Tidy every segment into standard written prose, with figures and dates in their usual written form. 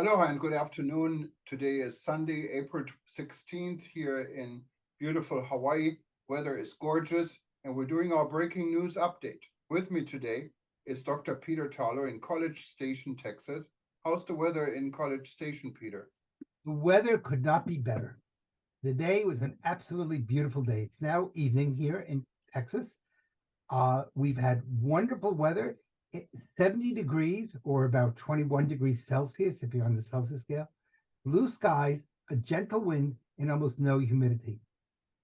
Aloha and good afternoon. Today is Sunday, April 16th here in beautiful Hawaii. Weather is gorgeous and we're doing our breaking news update. With me today is Dr. Peter Thaler in College Station, Texas. How's the weather in College Station, Peter? The weather could not be better. The day was an absolutely beautiful day. It's now evening here in Texas. We've had wonderful weather, 70 degrees or about 21 degrees Celsius if you're on the Celsius scale, blue skies, a gentle wind, and almost no humidity.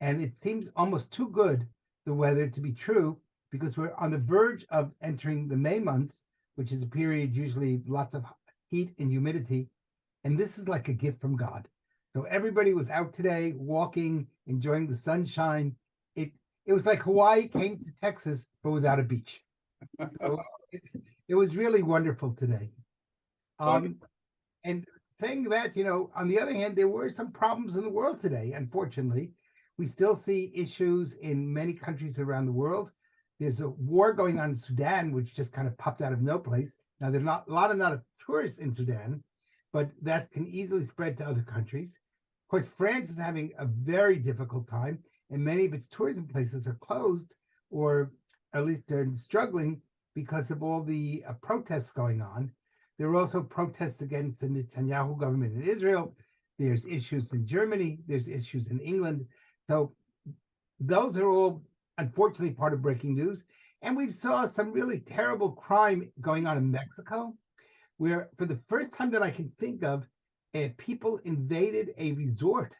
And it seems almost too good, the weather, to be true because we're on the verge of entering the May months, which is a period usually lots of heat and humidity. And this is like a gift from God. So everybody was out today walking, enjoying the sunshine. It it was like Hawaii came to Texas, but without a beach. So it, it was really wonderful today. Well, Um, and saying that, on the other hand, there were some problems in the world today. Unfortunately, we still see issues in many countries around the world. There's a war going on in Sudan, which just kind of popped out of no place. Now, there's not a lot of not tourists in Sudan, but that can easily spread to other countries. Of course, France is having a very difficult time, and many of its tourism places are closed, or at least they're struggling because of all the protests going on. There are also protests against the Netanyahu government in Israel. There's issues in Germany. There's issues in England. So those are all unfortunately part of breaking news. And we saw some really terrible crime going on in Mexico, where for the first time that I can think of, people invaded a resort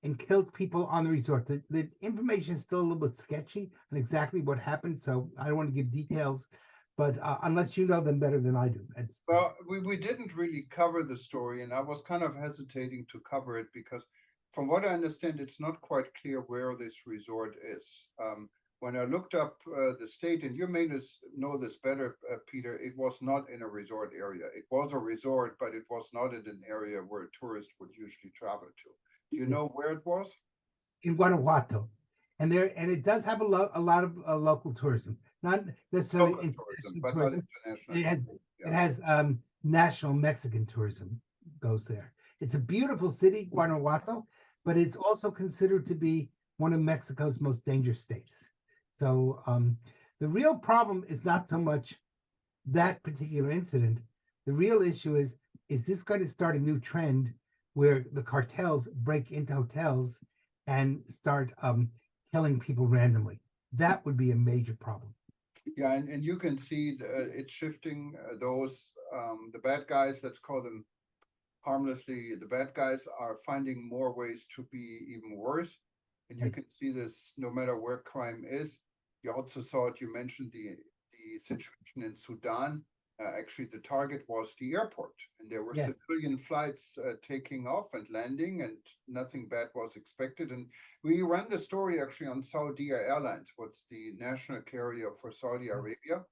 and killed people on the resort. The information is still a little bit sketchy on exactly what happened, so I don't want to give details. But unless you know them better than I do, we didn't really cover the story, and I was kind of hesitating to cover it because, from what I understand, it's not quite clear where this resort is. When I looked up the state, and you may know this better, Peter, it was not in a resort area. It was a resort, but it was not in an area where a tourist would usually travel to. Do you yes, know where it was? in Guanajuato, and it does have a lot of local tourism, not necessarily Local tourism, international but not tourism. international It has tourism. it Yeah. has national Mexican tourism goes there. It's a beautiful city, Guanajuato, but it's also considered to be one of Mexico's most dangerous states. So the real problem is not so much that particular incident. The real issue is this going to start a new trend where the cartels break into hotels and start killing people randomly? That would be a major problem. Yeah, and you can see it's shifting. The bad guys, let's call them harmlessly, the bad guys are finding more ways to be even worse. And you Right. can see this no matter where crime is. You also saw it, you mentioned the situation in Sudan. Actually, the target was the airport, and there were Yes. civilian flights taking off and landing, and nothing bad was expected. And we ran the story actually on Saudi Airlines, what's the national carrier for Saudi Arabia.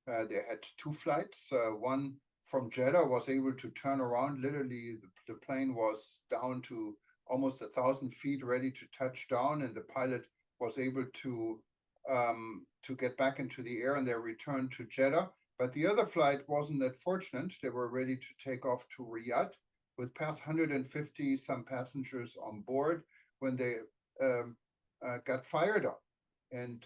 They had two flights. One from Jeddah was able to turn around. Literally, the plane was down to almost 1,000 feet, ready to touch down, and the pilot was able to get back into the air, and they returned to Jeddah. But the other flight wasn't that fortunate. They were ready to take off to Riyadh with past 150 some passengers on board when they got fired on. And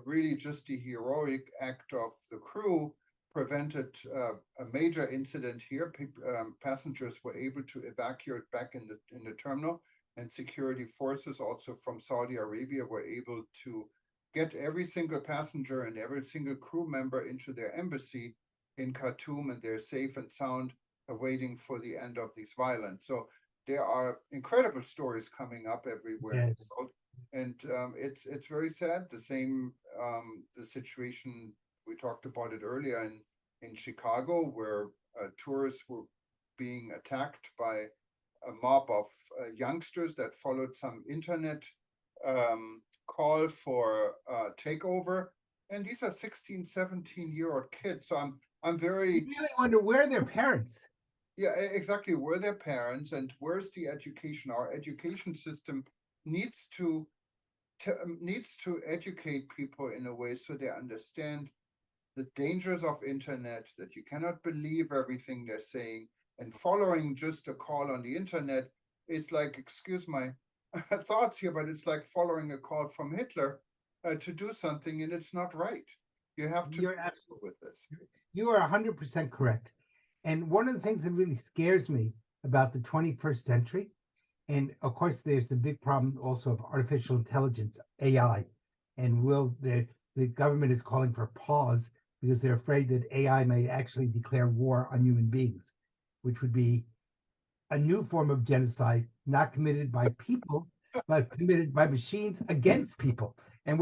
really, just the heroic act of the crew prevented a major incident here. Passengers were able to evacuate back in the terminal, and security forces also from Saudi Arabia were able to get every single passenger and every single crew member into their embassy in Khartoum, and they're safe and sound, awaiting for the end of this violence. So there are incredible stories coming up everywhere in Yes. the world, and it's very sad. The situation we talked about it earlier in Chicago, where tourists were being attacked by a mob of youngsters that followed some internet call for takeover. And these are 16, 17-year-old kids. So I'm You very, really wonder where their parents. yeah, exactly, where their parents and where's the education? Our education system needs needs to educate people in a way so they understand the dangers of internet, that you cannot believe everything they're saying, And following just a call on the internet is like, excuse my thoughts here, but it's like following a call from Hitler to do something, and it's not right. You have to You're deal with this. You are 100% correct. And one of the things that really scares me about the 21st century, and of course, there's the big problem also of artificial intelligence, AI, and the government is calling for a pause because they're afraid that AI may actually declare war on human beings, which would be a new form of genocide, not committed by people, but committed by machines against people. And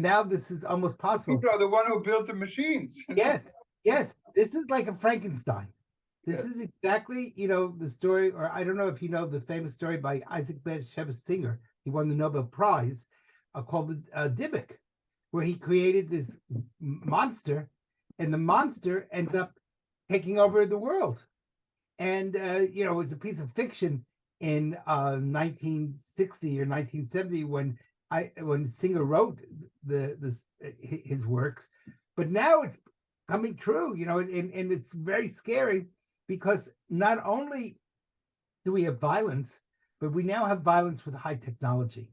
now this is almost possible. People are the one who built the machines. Yes, yes. This is like a Frankenstein. This Yes. is exactly, the story, or I don't know if you know the famous story by Isaac Bashevis Singer. He won the Nobel Prize called the Dybbuk, where he created this monster, and the monster ends up taking over the world. And it was a piece of fiction in 1960 or 1970 when Singer wrote his works, but now it's coming true, and it's very scary because not only do we have violence, but we now have violence with high technology.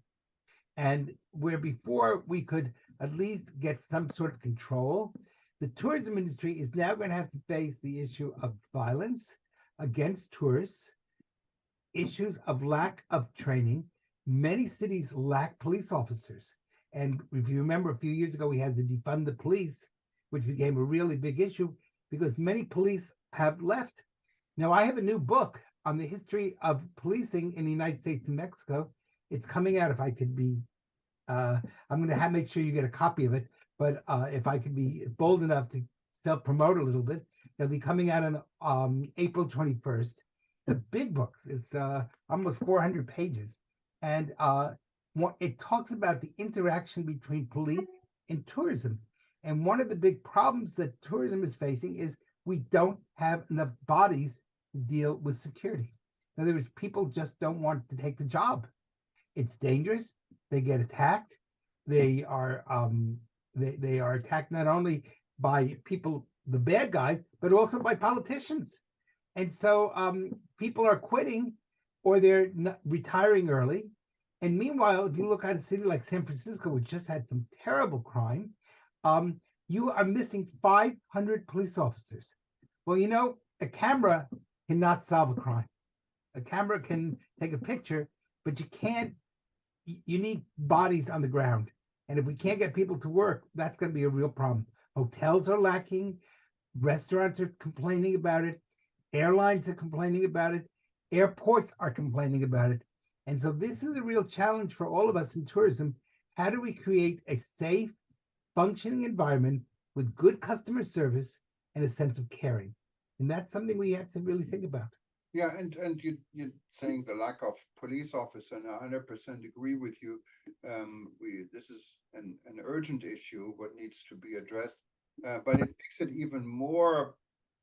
And where before we could at least get some sort of control, the tourism industry is now going to have to face the issue of violence against tourists, issues of lack of training. Many cities lack police officers. And if you remember, a few years ago, we had to defund the police, which became a really big issue because many police have left. Now, I have a new book on the history of policing in the United States and Mexico. It's coming out. If I could be, I'm going to make sure you get a copy of it. But if I could be bold enough to self-promote a little bit, it'll be coming out on April 21st. The big book. It's almost 400 pages. And it talks about the interaction between police and tourism. And one of the big problems that tourism is facing is we don't have enough bodies to deal with security. In other words, people just don't want to take the job. It's dangerous. They get attacked. They are they are attacked not only by people, the bad guys, but also by politicians. And so people are quitting or they're retiring early. And meanwhile, if you look at a city like San Francisco, which just had some terrible crime, you are missing 500 police officers. Well, a camera cannot solve a crime. A camera can take a picture, but you need bodies on the ground. And if we can't get people to work, that's going to be a real problem. Hotels are lacking. Restaurants are complaining about it. Airlines are complaining about it. Airports are complaining about it. And so this is a real challenge for all of us in tourism. How do we create a safe, functioning environment with good customer service and a sense of caring? And that's something we have to really think about. Yeah, and you're saying the lack of police officer, and I 100% agree with you. This is an urgent issue, what needs to be addressed, but it makes it even more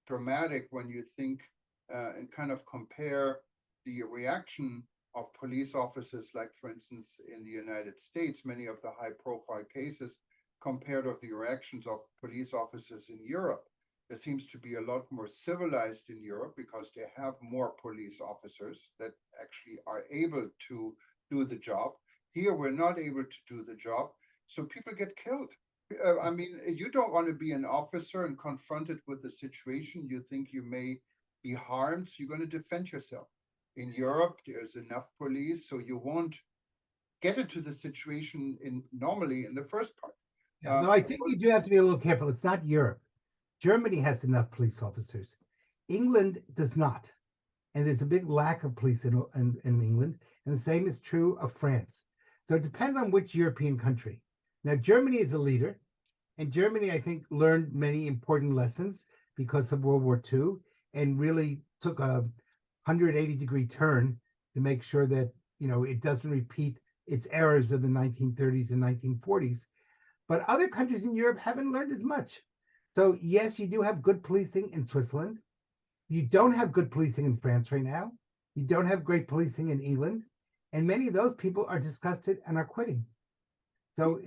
dramatic when you think and kind of compare the reaction of police officers, like for instance in the United States, many of the high-profile cases, compared with the reactions of police officers in Europe. There seems to be a lot more civilized in Europe because they have more police officers that actually are able to do the job. Here, we're not able to do the job, so people get killed. I mean, you don't want to be an officer and confronted with a situation you think you may be harmed, so you're going to defend yourself. In Europe, there's enough police, so you won't get into the situation normally in the first part. Yeah, no, I think you do have to be a little careful. It's not Europe. Germany has enough police officers. England does not. And there's a big lack of police in England. And the same is true of France. So it depends on which European country. Now, Germany is a leader. And Germany, I think, learned many important lessons because of World War II and really took a 180-degree turn to make sure that, it doesn't repeat its errors of the 1930s and 1940s. But other countries in Europe haven't learned as much. So yes, you do have good policing in Switzerland. You don't have good policing in France right now. You don't have great policing in England. And many of those people are disgusted and are quitting. So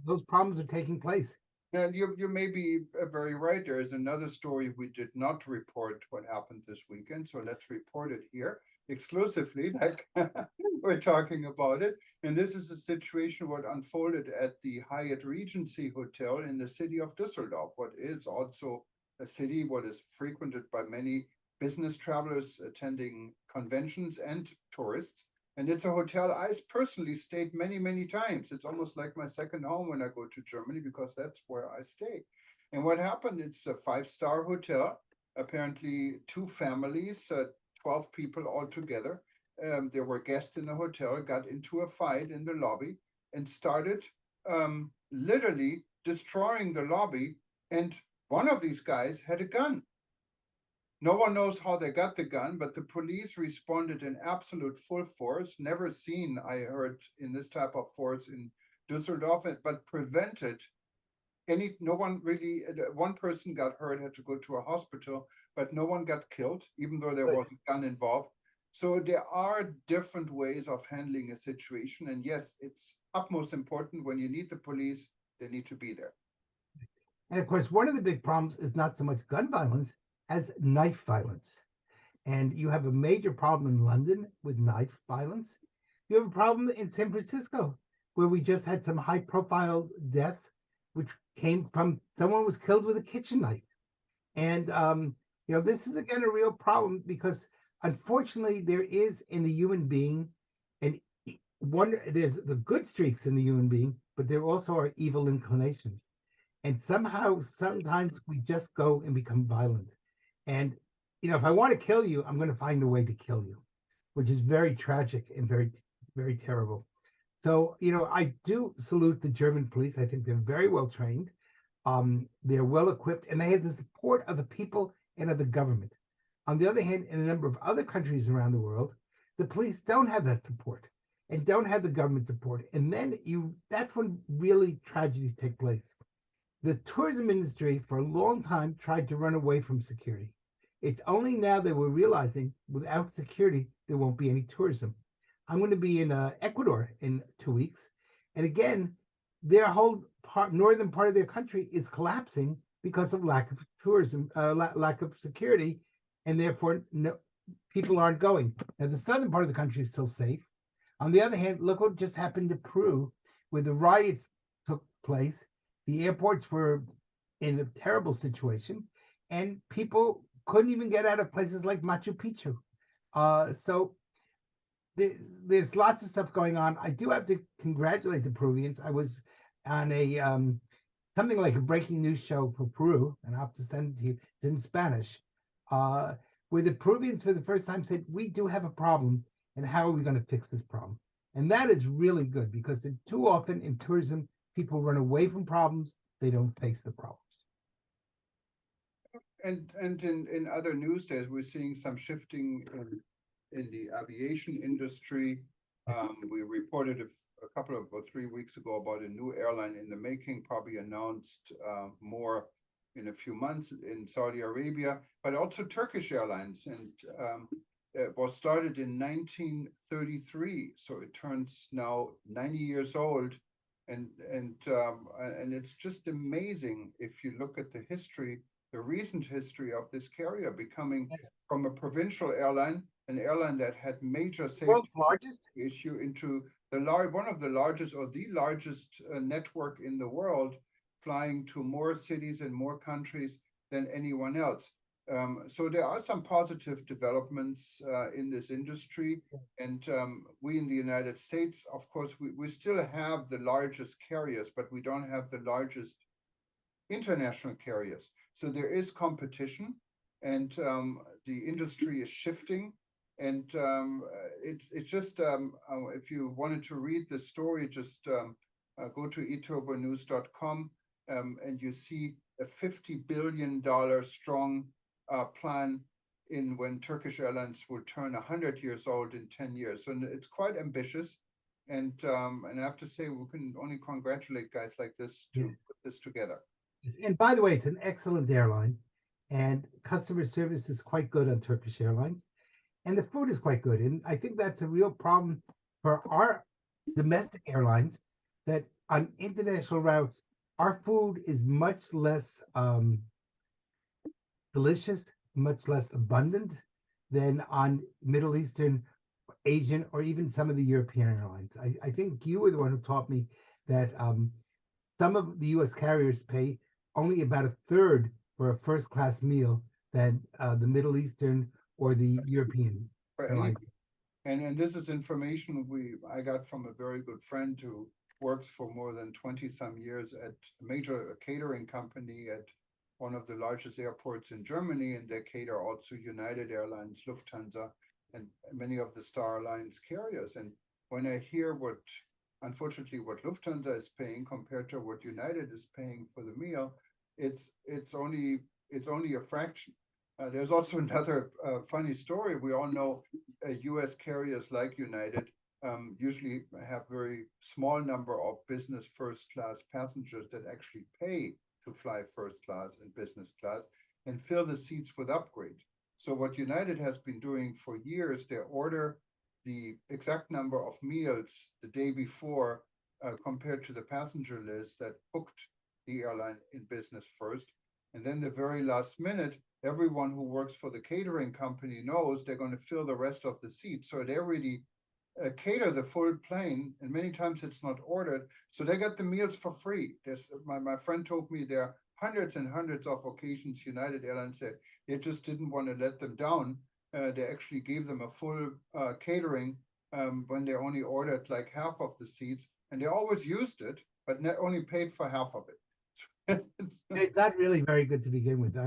those problems are taking place. And you may be very right. There is another story we did not report what happened this weekend, so let's report it here exclusively, like we're talking about it. And this is a situation what unfolded at the Hyatt Regency Hotel in the city of Düsseldorf, what is also a city what is frequented by many business travelers attending conventions and tourists. And it's a hotel I personally stayed many, many times. It's almost like my second home when I go to Germany because that's where I stay. And what happened, it's a five-star hotel, apparently two families, 12 people all together. There were guests in the hotel, got into a fight in the lobby and started literally destroying the lobby. And one of these guys had a gun. No one knows how they got the gun, but the police responded in absolute full force, never seen, I heard, in this type of force in Düsseldorf, but prevented no one really, one person got hurt, had to go to a hospital, but no one got killed, even though there was a gun involved. So there are different ways of handling a situation. And yes, it's utmost important when you need the police, they need to be there. And of course, one of the big problems is not so much gun violence as knife violence. And you have a major problem in London with knife violence. You have a problem in San Francisco, where we just had some high profile deaths, which came from someone was killed with a kitchen knife. And, this is again a real problem because unfortunately there is in the human being and there's the good streaks in the human being, but there also are evil inclinations. And somehow, sometimes we just go and become violent. And, if I want to kill you, I'm going to find a way to kill you, which is very tragic and very, very terrible. So, I do salute the German police. I think they're very well trained. They're well equipped and they have the support of the people and of the government. On the other hand, in a number of other countries around the world, the police don't have that support and don't have the government support. And then that's when really tragedies take place. The tourism industry for a long time tried to run away from security. It's only now that we're realizing without security, there won't be any tourism. I'm going to be in Ecuador in 2 weeks. And again, their whole northern part of their country is collapsing because of lack of tourism, lack of security, and therefore people aren't going. Now, the southern part of the country is still safe. On the other hand, look what just happened to Peru, where the riots took place. The airports were in a terrible situation, and people couldn't even get out of places like Machu Picchu. So there's lots of stuff going on. I do have to congratulate the Peruvians. I was on a something like a breaking news show for Peru, and I'll have to send it to you. It's in Spanish, where the Peruvians for the first time said, "We do have a problem, and how are we going to fix this problem?" And that is really good because too often in tourism, people run away from problems; they don't face the problems. And in other news days, we're seeing some shifting in the aviation industry. We reported a couple of or 3 weeks ago about a new airline in the making, probably announced more in a few months in Saudi Arabia, but also Turkish Airlines. And it was started in 1933, so it turns now 90 years old. And it's just amazing if you look at the history, the recent history of this carrier becoming from a provincial airline, an airline that had major safety issue into one of the largest or the largest network in the world, flying to more cities and more countries than anyone else. So there are some positive developments in this industry. And we in the United States, of course, we still have the largest carriers, but we don't have the largest international carriers. So there is competition and the industry is shifting. And it's just, if you wanted to read the story, just go to eturbonews.com and you see a $50 billion strong plan in when Turkish Airlines will turn 100 years old in 10 years. So it's quite ambitious. And I have to say, we can only congratulate guys like this to put this together. And by the way, it's an excellent airline, and customer service is quite good on Turkish Airlines, and the food is quite good. And I think that's a real problem for our domestic airlines, that on international routes, our food is much less delicious, much less abundant than on Middle Eastern, Asian, or even some of the European airlines. I think you were the one who taught me that some of the U.S. carriers pay only about a third for a first class meal than the Middle Eastern or the European For any, airlines. and this is information I got from a very good friend who works for more than 20 some years at a major catering company at one of the largest airports in Germany, and they cater also United Airlines, Lufthansa, and many of the Star Alliance carriers. And when I hear unfortunately, what Lufthansa is paying compared to what United is paying for the meal, it's only a fraction. There's also another funny story. We all know U.S. carriers like United usually have very small number of business first class passengers that actually pay to fly first class and business class and fill the seats with upgrades. So what United has been doing for years, they order the exact number of meals the day before compared to the passenger list that booked the airline in business first. And then the very last minute, everyone who works for the catering company knows they're going to fill the rest of the seats. So they already cater the full plane, and many times it's not ordered. So they get the meals for free. My friend told me there are hundreds and hundreds of occasions United Airlines said they just didn't want to let them down. They actually gave them a full catering when they only ordered like half of the seats, and they always used it, but only paid for half of it. It's not really very good to begin with.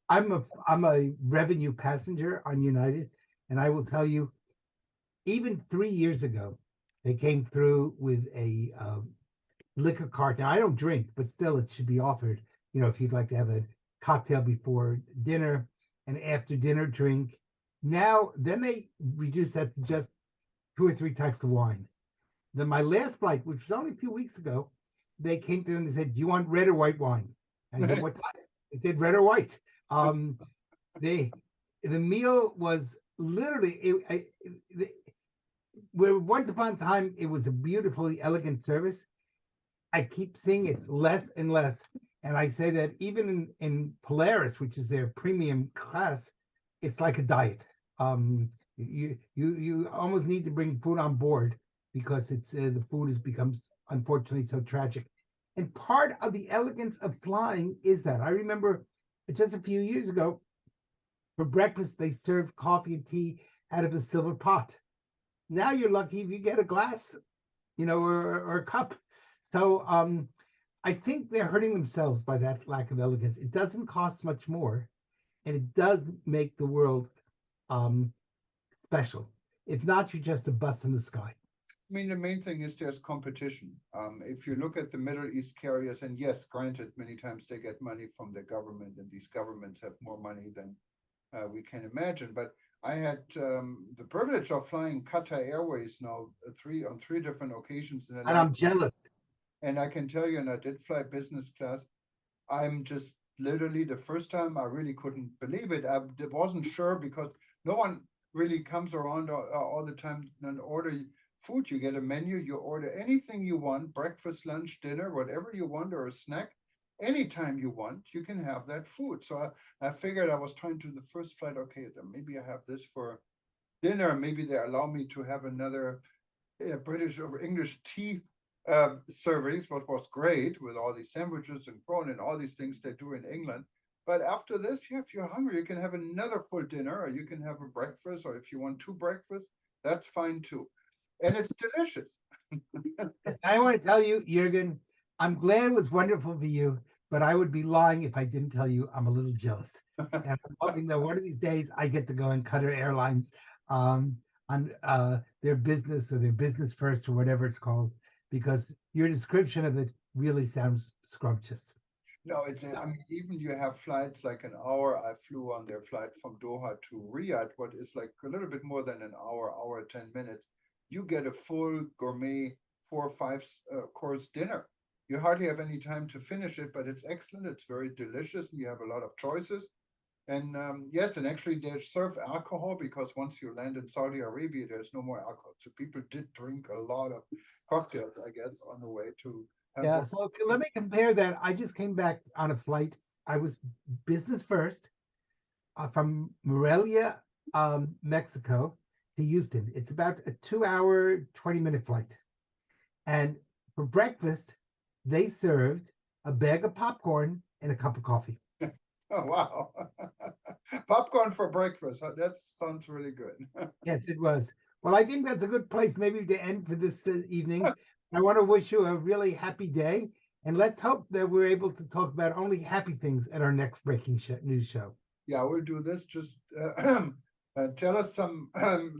I'm a revenue passenger on United, and I will tell you, even 3 years ago, they came through with a liquor cart. Now I don't drink, but still it should be offered. If you'd like to have a cocktail before dinner, and after dinner drink. Now then they reduced that to just two or three types of wine. Then my last flight, which was only a few weeks ago, they came to them and said, "Do you want red or white wine?" And I said, "What type?" They said, "Red or white." Um, they the meal was literally where once upon a time it was a beautifully elegant service. I keep seeing it's less and less. And I say that even in Polaris, which is their premium class, it's like a diet. You almost need to bring food on board because it's the food has becomes unfortunately so tragic. And part of the elegance of flying is that I remember just a few years ago for breakfast they served coffee and tea out of a silver pot. Now you're lucky if you get a glass, or a cup. So I think they're hurting themselves by that lack of elegance. It doesn't cost much more, and it does make the world um, special. If not, you're just a bus in the sky. I mean, the main thing is there's competition. If you look at the Middle East carriers, and yes, granted, many times they get money from the government, and these governments have more money than we can imagine. But I had the privilege of flying Qatar Airways now on three different occasions in the And last, I'm jealous. and I can tell you, and I did fly business class. I'm just literally the first time I really couldn't believe it. I wasn't sure because no one really comes around all the time and order food. You get a menu, you order anything you want, breakfast, lunch, dinner, whatever you want, or a snack. Anytime you want, you can have that food. So I figured I was trying to the first flight, okay, then maybe I have this for dinner. Maybe they allow me to have another British or English tea servings, what was great with all these sandwiches and prawn and all these things they do in England. But after this, yeah, if you're hungry, you can have another full dinner, or you can have a breakfast, or if you want two breakfasts, that's fine too. And it's delicious. I want to tell you, Jurgen, I'm glad it was wonderful for you, but I would be lying if I didn't tell you I'm a little jealous. And I'm hoping that one of these days I get to go in Qatar Airlines on their business or their business first or whatever it's called, because your description of it really sounds scrumptious. No, I mean, even you have flights like an hour. I flew on their flight from Doha to Riyadh, what is like a little bit more than an hour, 10 minutes. You get a full gourmet 4 or 5 course dinner. You hardly have any time to finish it, but it's excellent. It's very delicious, and you have a lot of choices. And yes, and actually they serve alcohol because once you land in Saudi Arabia, there's no more alcohol. So people did drink a lot of cocktails, I guess, on the way to And Yeah, what so let me compare that. I just came back on a flight. I was business first from Morelia, Mexico to Houston. It's about a 2 hour, 20-minute flight. And for breakfast, they served a bag of popcorn and a cup of coffee. oh wow. Popcorn for breakfast. That sounds really good. Yes, it was. Well, I think that's a good place maybe to end for this evening. I want to wish you a really happy day. And let's hope that we're able to talk about only happy things at our next breaking news show. Yeah, we'll do this. Just tell us some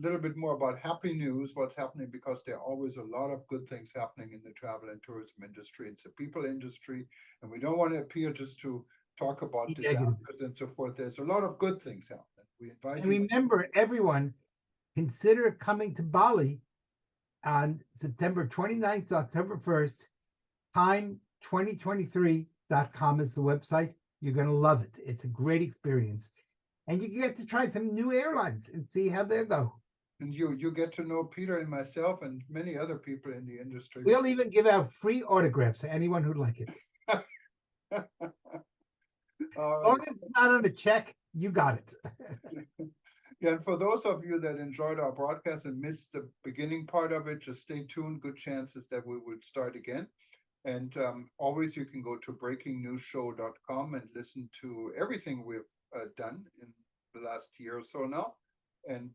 little bit more about happy news, what's happening, because there are always a lot of good things happening in the travel and tourism industry. It's a people industry, and we don't want to appear just to talk about Negative. disasters and so forth. There's a lot of good things happening. We invite And you. remember, everyone, consider coming to Bali on September 29th to October 1st. Time2023.com is the website. You're going to love it. It's a great experience. And you get to try some new airlines and see how they go. And you get to know Peter and myself and many other people in the industry. We'll even give out free autographs to anyone who'd like it. All As long right. as it's not on a check, you got it. And for those of you that enjoyed our broadcast and missed the beginning part of it, just stay tuned. Good chances that we would start again. And always you can go to breakingnewsshow.com and listen to everything we've done in the last year or so now. And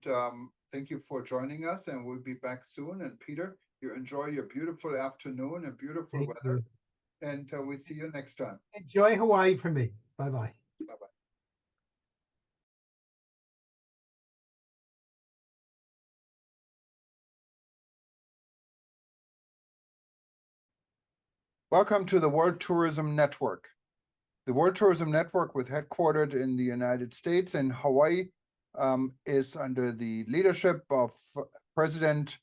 thank you for joining us, and we'll be back soon. And Peter, you enjoy your beautiful afternoon and beautiful Thank weather. you. And we'll see you next time. Enjoy Hawaii for me. Bye-bye. Bye-bye. Welcome to the World Tourism Network. The World Tourism Network, with headquartered in the United States and Hawaii, is under the leadership of President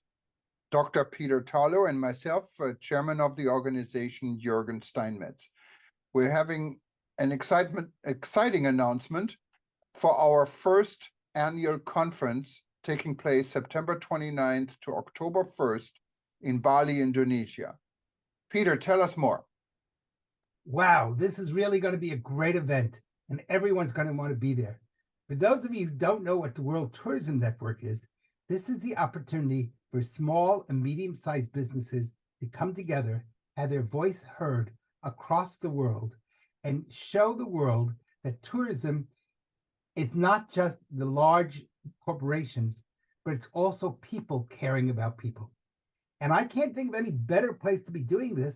Dr. Peter Thaler and myself, chairman of the organization, Jürgen Steinmetz. We're having an exciting announcement for our first annual conference taking place September 29th to October 1st in Bali, Indonesia. Peter, tell us more. Wow, this is really going to be a great event, and everyone's going to want to be there. For those of you who don't know what the World Tourism Network is, this is the opportunity for small and medium-sized businesses to come together, have their voice heard across the world, and show the world that tourism is not just the large corporations, but it's also people caring about people. And I can't think of any better place to be doing this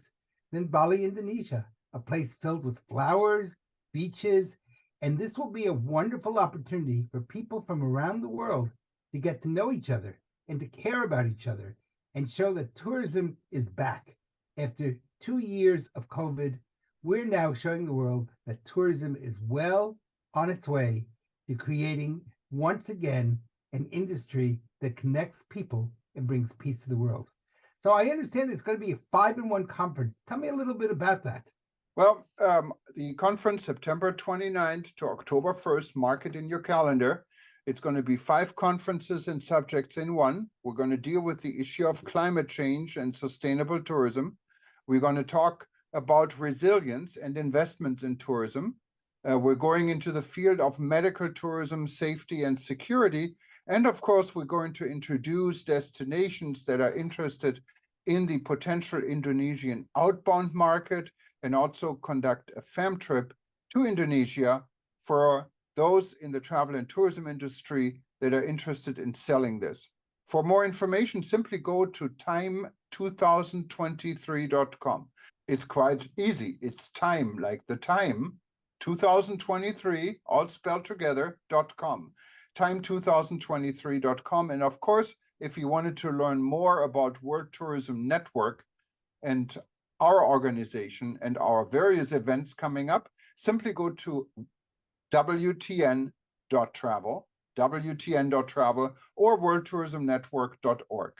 than Bali, Indonesia, a place filled with flowers, beaches, and this will be a wonderful opportunity for people from around the world to get to know each other and to care about each other and show that tourism is back. After 2 years of COVID, we're now showing the world that tourism is well on its way to creating, once again, an industry that connects people and brings peace to the world. So I understand it's going to be a 5-in-1 conference. Tell me a little bit about that. Well, the conference, September 29th to October 1st, mark it in your calendar. It's going to be 5 conferences and subjects in one. We're going to deal with the issue of climate change and sustainable tourism. We're going to talk about resilience and investment in tourism. We're going into the field of medical tourism, safety and security. And of course, we're going to introduce destinations that are interested in the potential Indonesian outbound market and also conduct a fam trip to Indonesia for those in the travel and tourism industry that are interested in selling this. For more information, simply go to time2023.com. It's quite easy. It's time, like the time, 2023, all spelled together.com. time2023.com. And of course, if you wanted to learn more about World Tourism Network and our organization and our various events coming up, simply go to wtn.travel, or worldtourismnetwork.org.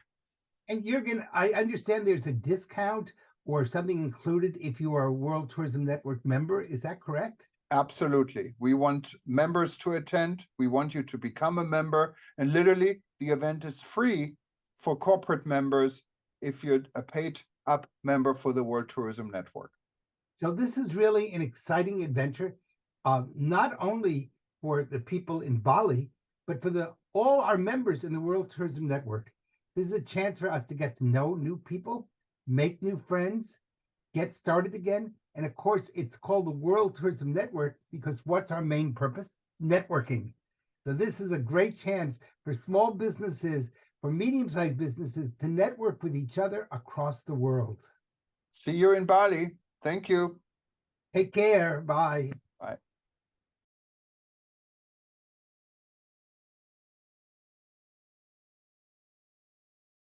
And Jürgen, I understand there's a discount or something included if you are a World Tourism Network member. Is that correct? Absolutely. We want members to attend. We want you to become a member. And literally, the event is free for corporate members if you're a paid up member for the World Tourism Network. So this is really an exciting adventure, not only for the people in Bali, but for all our members in the World Tourism Network. This is a chance for us to get to know new people, make new friends, get started again. And of course, it's called the World Tourism Network because what's our main purpose? Networking. So this is a great chance for small businesses, for medium-sized businesses to network with each other across the world. See you in Bali. Thank you. Take care. Bye.